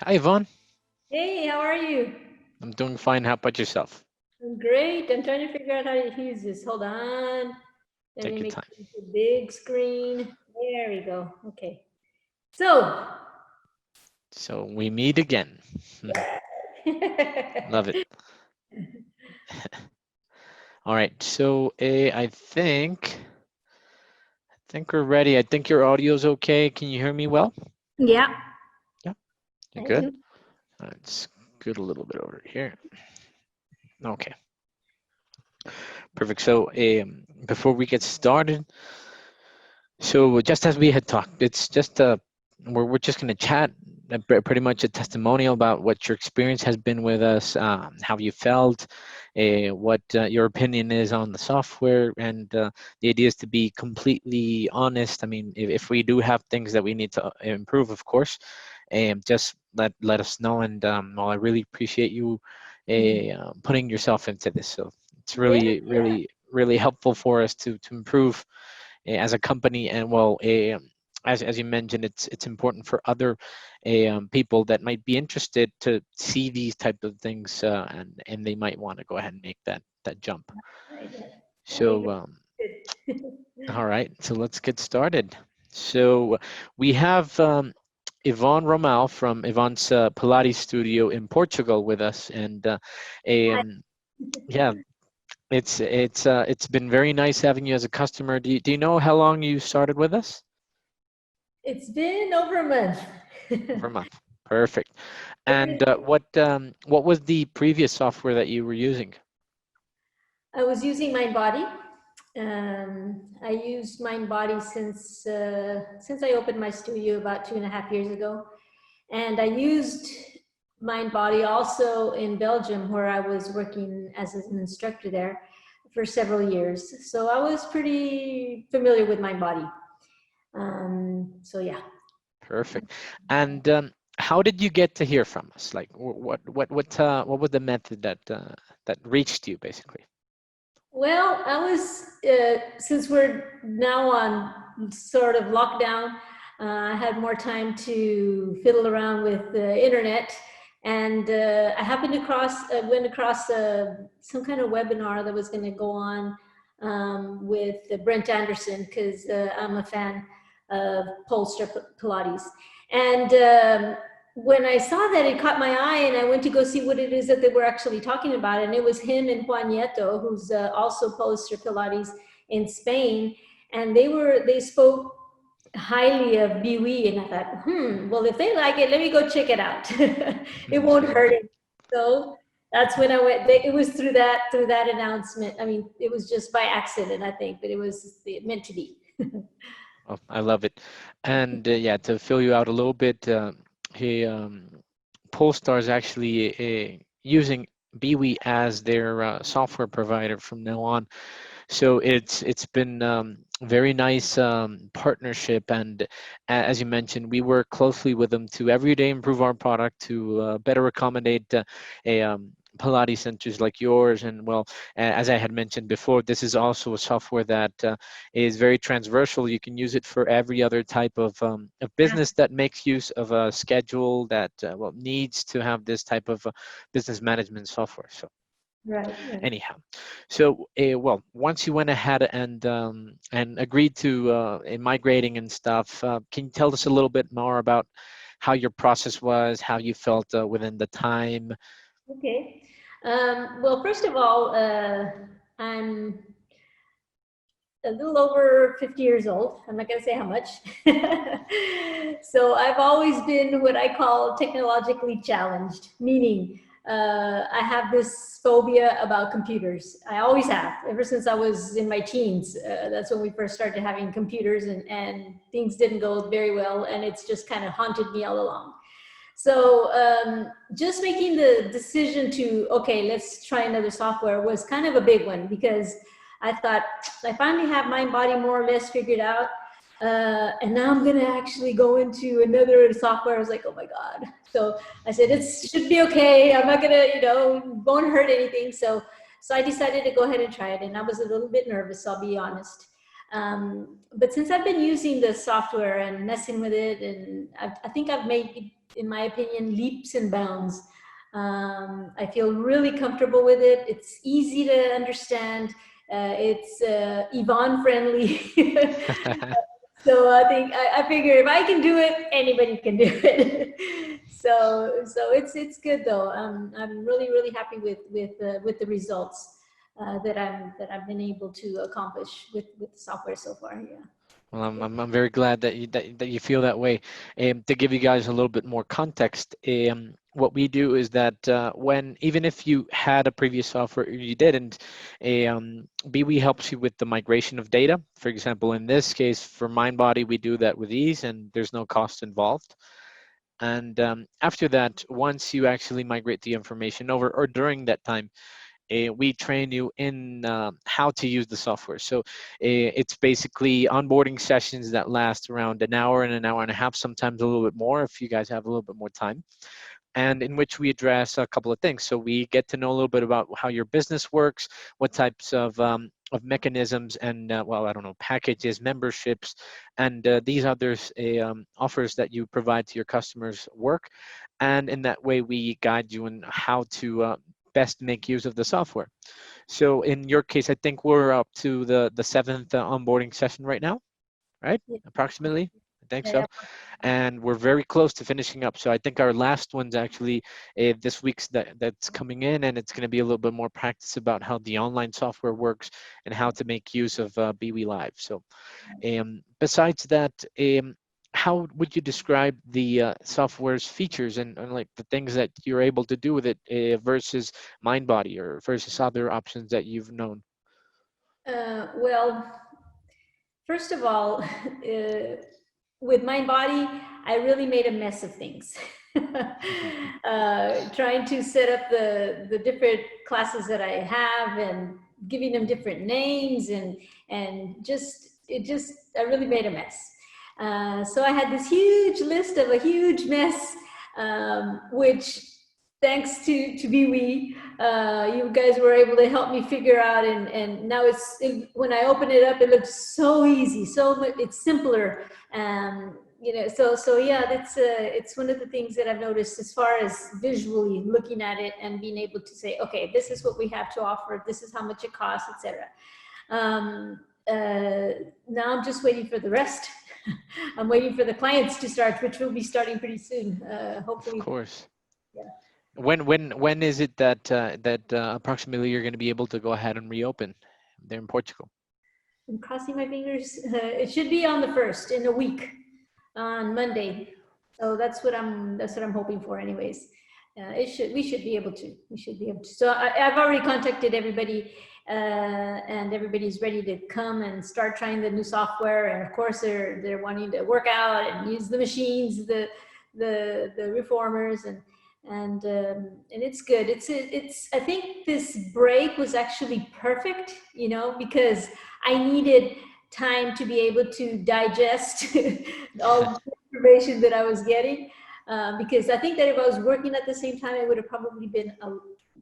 Hi, Yvonne. Hey, how are you? I'm doing fine. How about yourself? I'm great. I'm trying to figure out how to use this. Hold on. Let Take me your make time. it a big screen. There we go. Okay. So, So we meet again. Love it. All right. So I think we're ready. I think your audio's okay. Can you hear me well? yeah, Yeah. You I good? do. Let's scoot a little bit over here. Okay. Perfect. So before we get started, so just as we had talked, it's just we're just going to chat pretty much a testimonial about what your experience has been with us, how you felt, what your opinion is on the software, and the idea is to be completely honest. I mean, if we do have things that we need to improve, of course, just let us know. And well, I really appreciate you Mhm. putting yourself into this. So it's Yeah, really helpful for us to improve as a company. And well, as you mentioned, it's important for other people that might be interested to see these type of things, and they might want to go ahead and make that jump. I, I So agree. all right, so let's get started. So we have Yvonne Romal from Yvonne's Pilates studio in Portugal with us, and um, yeah, it's been very nice having you as a customer. Do you know how long you started with us? It's been over a month. Over a month. Perfect. And what was the previous software that you were using? I was using MindBody. I used MindBody since I opened my studio about 2.5 years ago. And I used MindBody also in Belgium, where I was working as an instructor there for several years. So I was pretty familiar with MindBody. So yeah. Perfect. And how did you get to hear from us? Like what was the method that reached you basically? Well, I was, since we're now on sort of lockdown, I had more time to fiddle around with the internet. And I happened to went across some kind of webinar that was going to go on with Brent Anderson, because I'm a fan of Polster Pilates. And when I saw that, it caught my eye, and I went to go see what it is that they were actually talking about. And it was him and Juan Nieto, who's also Poster Pilates in Spain. And they spoke highly of Bewe, and I thought, well, if they like it, let me go check it out. It won't hurt it. So that's when I went. It was through that announcement. I mean, it was just by accident, I think, but it was meant to be. Oh, I love it. And yeah, to fill you out a little bit, he Polestar is actually using Bewe as their software provider from now on. So it's been very nice partnership, and as you mentioned, we work closely with them to every day improve our product to better accommodate a Pilates centers like yours. And well, as I had mentioned before, this is also a software that is very transversal. You can use it for every other type of business that makes use of a schedule that well needs to have this type of business management software. So Right, right. anyhow, so well, once you went ahead and agreed to migrating and stuff, can you tell us a little bit more about how your process was, how you felt within the time? Okay. Well, first of all, I'm a little over 50 years old. I'm not going to say how much. So I've always been what I call technologically challenged, meaning I have this phobia about computers. I always have, ever since I was in my teens. That's when we first started having computers, and things didn't go very well, and it's just kind of haunted me all along. So just making the decision to, okay, let's try another software was kind of a big one, because I thought, I finally have mind body more or less figured out. And now I'm going to actually go into another software. I was like, oh my God. So I said, it should be okay. I'm not going to, won't hurt anything. So I decided to go ahead and try it. And I was a little bit nervous, I'll be honest. But since I've been using the software and messing with it, and I think I've made in my opinion, leaps and bounds. I feel really comfortable with it. It's easy to understand. It's Yvonne friendly. So I think I figure if I can do it, anybody can do it. So it's good though. I'm really happy with the results that I've been able to accomplish with the software so far. Yeah. Well, I'm very glad that you feel that way. To give you guys a little bit more context, what we do is that when even if you had a previous software or you didn't, Bewe helps you with the migration of data. For example, in this case, for MindBody, we do that with ease, and there's no cost involved. And after that, once you actually migrate the information over, or during that time, we train you in how to use the software. So it's basically onboarding sessions that last around an hour and a half, sometimes a little bit more if you guys have a little bit more time, and in which we address a couple of things. So we get to know a little bit about how your business works, what types of mechanisms and well, I don't know, packages, memberships, and these others offers that you provide to your customers work, and in that way we guide you on how to best make use of the software. So in your case, I think we're up to the seventh onboarding session right now, right? Yeah. Approximately. I think Yeah. so, and we're very close to finishing up. So I think our last one's actually this week's that's coming in, and it's going to be a little bit more practice about how the online software works and how to make use of Bewe Live. So besides that, how would you describe the software's features and like the things that you're able to do with it versus MindBody or versus other options that you've known? Well, first of all, with my body, I really made a mess of things. Trying to set up the different classes that I have and giving them different names and just I really made a mess. So I had this huge list of a huge mess, which thanks to Biwi, you guys were able to help me figure out, and now when I open it up, it looks so easy, it's simpler. So yeah, it's one of the things that I've noticed as far as visually looking at it and being able to say, okay, this is what we have to offer, this is how much it costs, etc. Now I'm just waiting for the rest. I'm waiting for the clients to start, which will be starting pretty soon, Of hopefully. course. Yeah. When is it that approximately you're going to be able to go ahead and reopen there in Portugal? I'm crossing my fingers. It should be on the 1st, in a week, on Monday. So that's what I'm hoping for, anyways. We should be able to. We should be able to. So I've already contacted everybody, and everybody's ready to come and start trying the new software. And of course, they're wanting to work out and use the machines, the reformers, and it's good. It's I think this break was actually perfect, because I needed time to be able to digest all the information that I was getting, because I think that if I was working at the same time, it would have probably been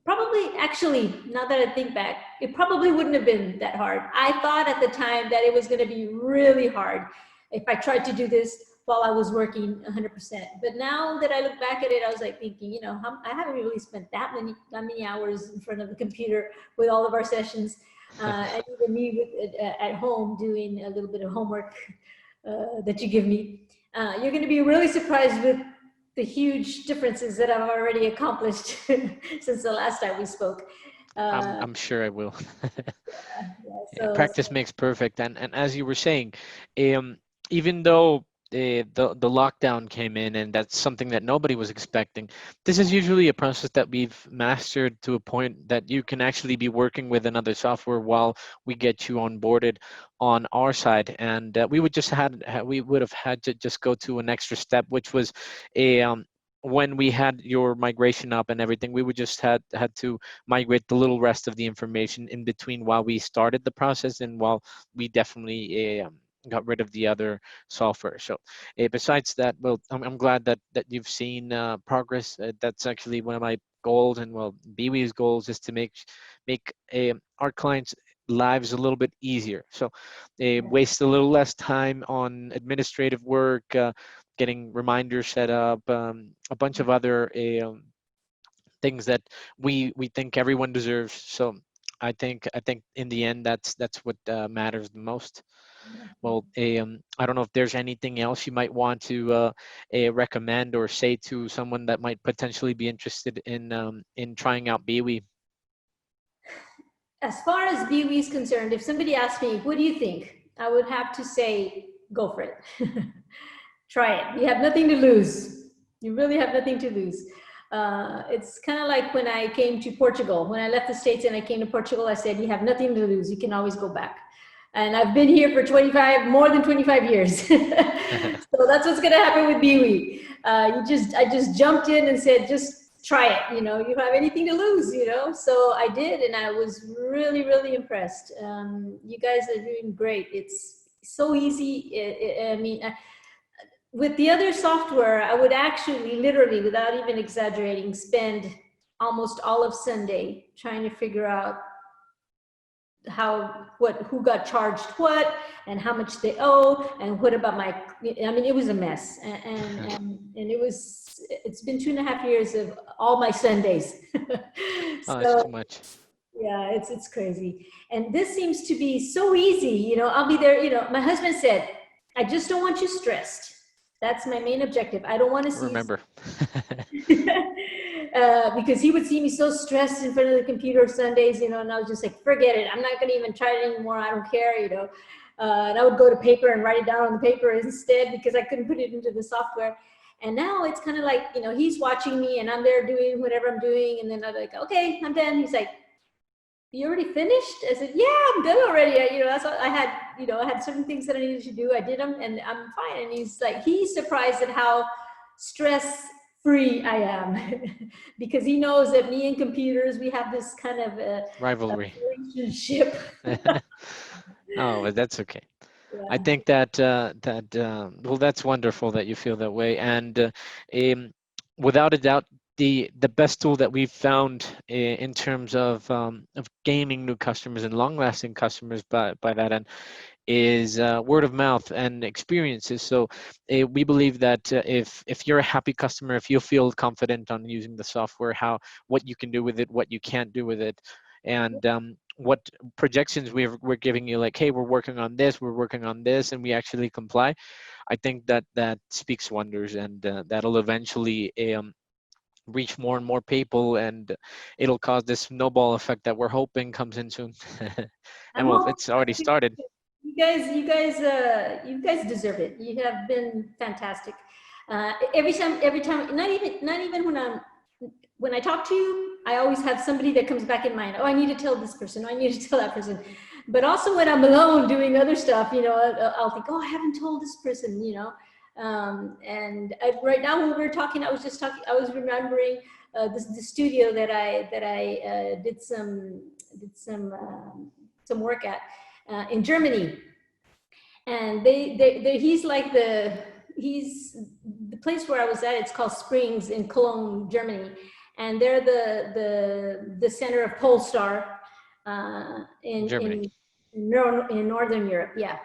probably, actually, now that I think back, it probably wouldn't have been that hard. I thought at the time that it was going to be really hard if I tried to do this while I was working 100%. But now that I look back at it, I was like thinking, I haven't really spent that many hours in front of the computer with all of our sessions, and even me at home doing a little bit of homework that you give me. You're going to be really surprised with the huge differences that I've already accomplished since the last time we spoke. I'm sure I will. Yeah, Yeah, practice makes perfect. And as you were saying, um, even though the lockdown came in, and that's something that nobody was expecting, this is usually a process that we've mastered to a point that you can actually be working with another software while we get you onboarded on our side. And we would have had to just go to an extra step, which was a when we had your migration up and everything, we would just had to migrate the little rest of the information in between while we started the process and while we definitely got rid of the other software. So besides that, well, I'm glad that you've seen progress. That's actually one of my goals, and well, Bewe's goals is to make our clients lives a little bit easier. So waste a little less time on administrative work, getting reminders set up, a bunch of other things that we think everyone deserves. So I think in the end that's what matters the most. Well, I don't know if there's anything else you might want to recommend or say to someone that might potentially be interested in trying out Bewe. As far as Bewe is concerned, if somebody asked me, what do you think? I would have to say, go for it. Try it. You have nothing to lose. You really have nothing to lose. It's kind of like when I came to Portugal. When I left the States and I came to Portugal, I said, you have nothing to lose. You can always go back. And I've been here for more than 25 years. So that's what's going to happen with Bewe. I just jumped in and said, just try it. You know, you don't have anything to lose, you know? So I did, and I was really, really impressed. You guys are doing great. It's so easy. I mean, with the other software, I would actually literally, without even exaggerating, spend almost all of Sunday trying to figure out who got charged what, and how much they owe, and what about I mean, it was a mess. And it's been 2.5 years of all my Sundays. Oh, it's So too much. yeah, it's crazy. And this seems to be so easy, you know. I'll be there, you know. My husband said, I just don't want you stressed. That's my main objective. I don't want to see Remember. you because he would see me so stressed in front of the computer Sundays, you know, and I was just like, forget it. I'm not going to even try it anymore. I don't care, you know. And I would go to paper and write it down on the paper instead because I couldn't put it into the software. And now it's kind of like, you know, he's watching me and I'm there doing whatever I'm doing. And then I'm like, okay, I'm done. He's like, you already finished? I said, yeah, I'm done already. You know, that's what I had, you know, I had certain things that I needed to do. I did them and I'm fine. And he's surprised at how stress-free I am because he knows that me and computers, we have this kind of a Rivalry. relationship. Oh, but that's okay. I Yeah. think well, that's wonderful that you feel that way, and without a doubt, the best tool that we've found in terms of gaining new customers and long-lasting customers by that end is word of mouth and experiences. So we believe that if you're a happy customer, if you feel confident on using the software, what you can do with it, what you can't do with it, and what projections we're giving you, like, hey, we're working on this, and we actually comply. I think that speaks wonders, and that'll eventually reach more and more people, and it'll cause this snowball effect that we're hoping comes in soon. And I'm well, hoping it's already started. you guys deserve it. You have been fantastic. Every time, not even when I talk to you, I always have somebody that comes back in mind. Oh, I need to tell this person. Oh, I need to tell that person. But also when I'm alone doing other stuff, you know, I'll think, oh, I haven't told this person, you know. Right now when we were talking, I was remembering the studio that I did some work at in Germany, and he's the place where I was at. It's called Springs in Cologne, Germany, and they're the center of Polestar Germany. in Northern Europe. Yeah,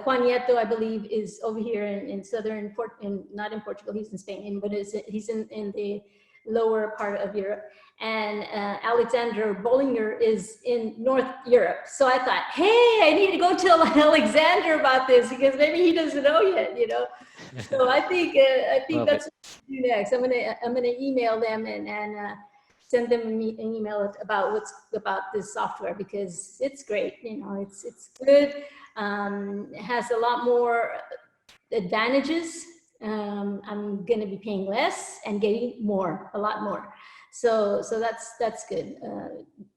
Juan Nieto, I believe, is over here in not in Portugal. He's in Spain, but he's in the lower part of Europe. And Alexander Bollinger is in North Europe. So I thought, hey, I need to go tell Alexander about this because maybe he doesn't know yet, you know. So I think Love it. that's what I'm gonna do next. I'm gonna email them and send them an email about this software because it's great. You know, it's good. It has a lot more advantages. I'm going to be paying less and getting a lot more. So that's good.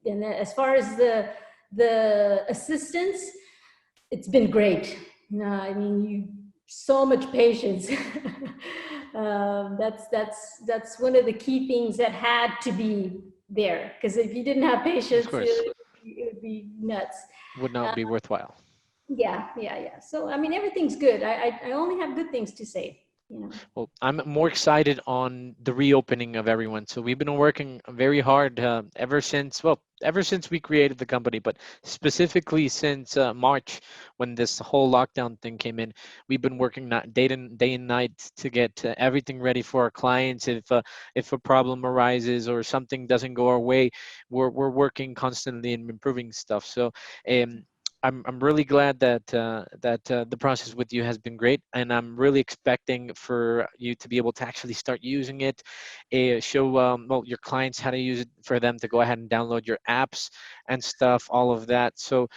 And as far as the assistance, it's been great. I mean, you so much patience. That's one of the key things that had to be there. Because if you didn't have patience, Of course, it would be nuts. would not be worthwhile. Yeah. So I mean, everything's good. I only have good things to say. you know. Well, I'm more excited on the reopening of everyone. So we've been working very hard ever since we created the company, but specifically since March, when this whole lockdown thing came in. We've been working not day and night to get everything ready for our clients. If a problem arises or something doesn't go our way, we're working constantly and improving stuff. So um, I'm really glad that the process with you has been great, and I'm really expecting for you to be able to actually start using it, show your clients how to use it, for them to go ahead and download your apps and stuff, all of that. So,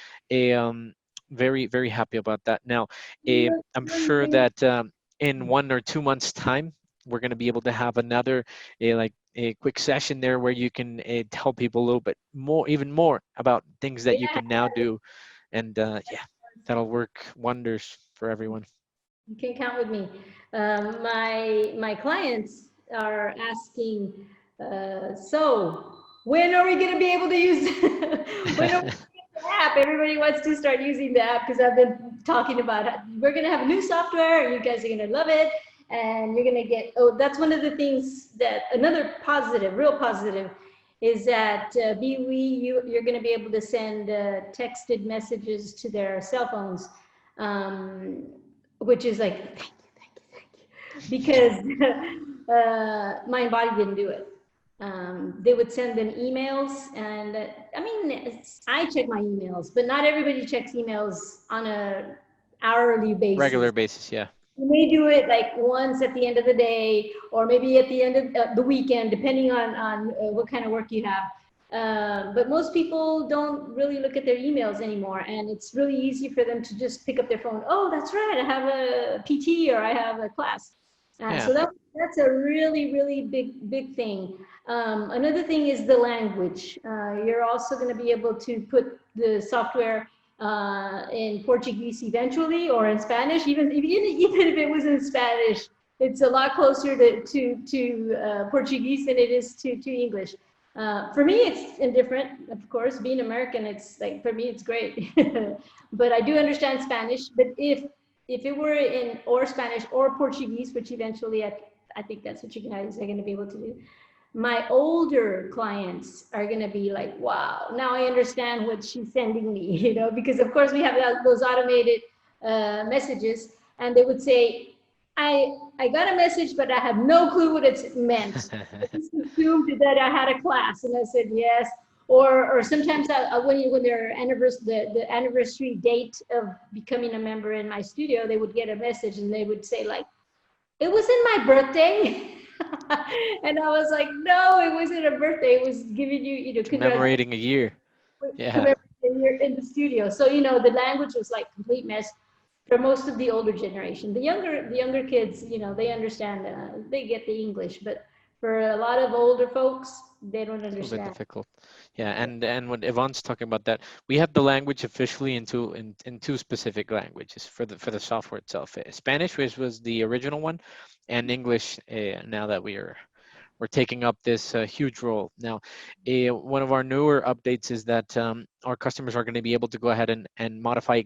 very happy about that. Now, I'm sure that in 1 or 2 months' time, we're going to be able to have another like a quick session there where you can tell people a little bit more, even more about things that you Yeah, can now do, and yeah, that'll work wonders for everyone. you can count with me. My clients are asking, so when are we going to be able to use? When are we going to get the app? Everybody wants to start using the app because I've been talking about it. We're going to have a new software. You guys are going to love it, and you're going to get. Oh, that's one of the things that another positive, real positive, is that Bewe, you're going to be able to send texted messages to their cell phones. Um, which is like, thank you, thank you, thank you. Because Mind Body didn't do it. They would send them emails, and I mean, I check my emails, but not everybody checks emails on a hourly basis. Regular basis, yeah. You may do it like once at the end of the day, or maybe at the end of the weekend, depending on what kind of work you have. But most people don't really look at their emails anymore, and it's really easy for them to just pick up their phone. Oh, that's right, I have a PT or I have a class. Yeah. So that's a really big thing. Another thing is the language. You're also going to be able to put the software in Portuguese eventually, or in Spanish. Even if it was in Spanish, it's a lot closer to Portuguese than it is to English. For me, it's indifferent. Of course, being American, it's like, for me, it's great. But I do understand Spanish. But if it were in or Spanish or Portuguese, which eventually I think that's what you guys are going to be able to do, my older clients are going to be like, wow, now I understand what she's sending me, because of course we have those automated messages, and they would say, I got a message, but I have no clue what it's meant. I just assumed that I had a class, and I said yes. Or sometimes when their the anniversary date of becoming a member in my studio, they would get a message and they would say like, it wasn't my birthday. And I was like, no, it wasn't a birthday. It was giving you, congratulations, Commemorating a year. Yeah. you're in the studio. So, the language was like complete mess for most of the older generation. The younger kids, they understand, they get the English, but for a lot of older folks, they don't It's a little bit understand. difficult. Yeah, and when Yvonne's talking about that, we have the language officially in two specific languages for the software itself. Spanish, which was the original one, and English. Now that we're taking up this huge role now. One of our newer updates is that our customers are going to be able to go ahead and modify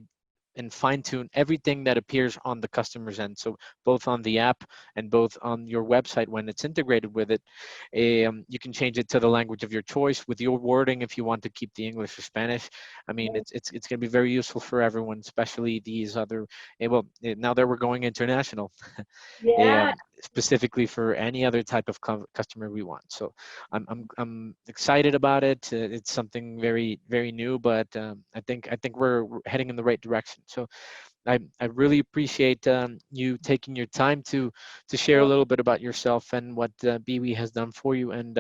and fine tune everything that appears on the customer's end. So both on the app and both on your website when it's integrated with it, you can change it to the language of your choice with your wording if you want to keep the English or Spanish. I mean, it's going to be very useful for everyone, especially these other. Now that we're going international, Yeah, specifically for any other type of customer we want. So I'm excited about it. It's something very new, but I think we're heading in the right direction. So I really appreciate you taking your time to share a little bit about yourself and what Bewe has done for you. And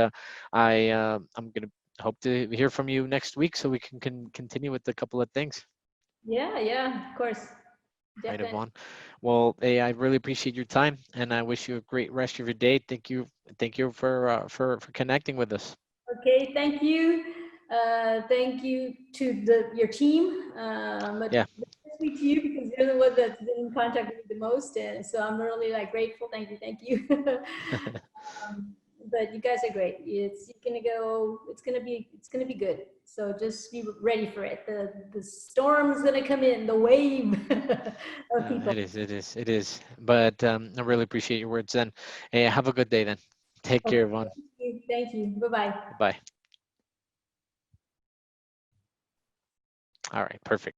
I'm gonna hope to hear from you next week so we can continue with a couple of things. yeah, of course, Right, definitely. Yvonne. Well, hey, I really appreciate your time, and I wish you a great rest of your day. Thank you for connecting with us. Okay, thank you. Thank you to your team, but Yeah. especially to you because you're the one that's been in contact with me the most, and so I'm really like grateful. Thank you. um, but you guys are great. It's gonna be good. So just be ready for it. The storm's gonna come in, the wave of people. It is. But I really appreciate your words then. Have a good day then. Take Okay, care, Yvonne. thank you. Bye-bye. Bye. All right, perfect.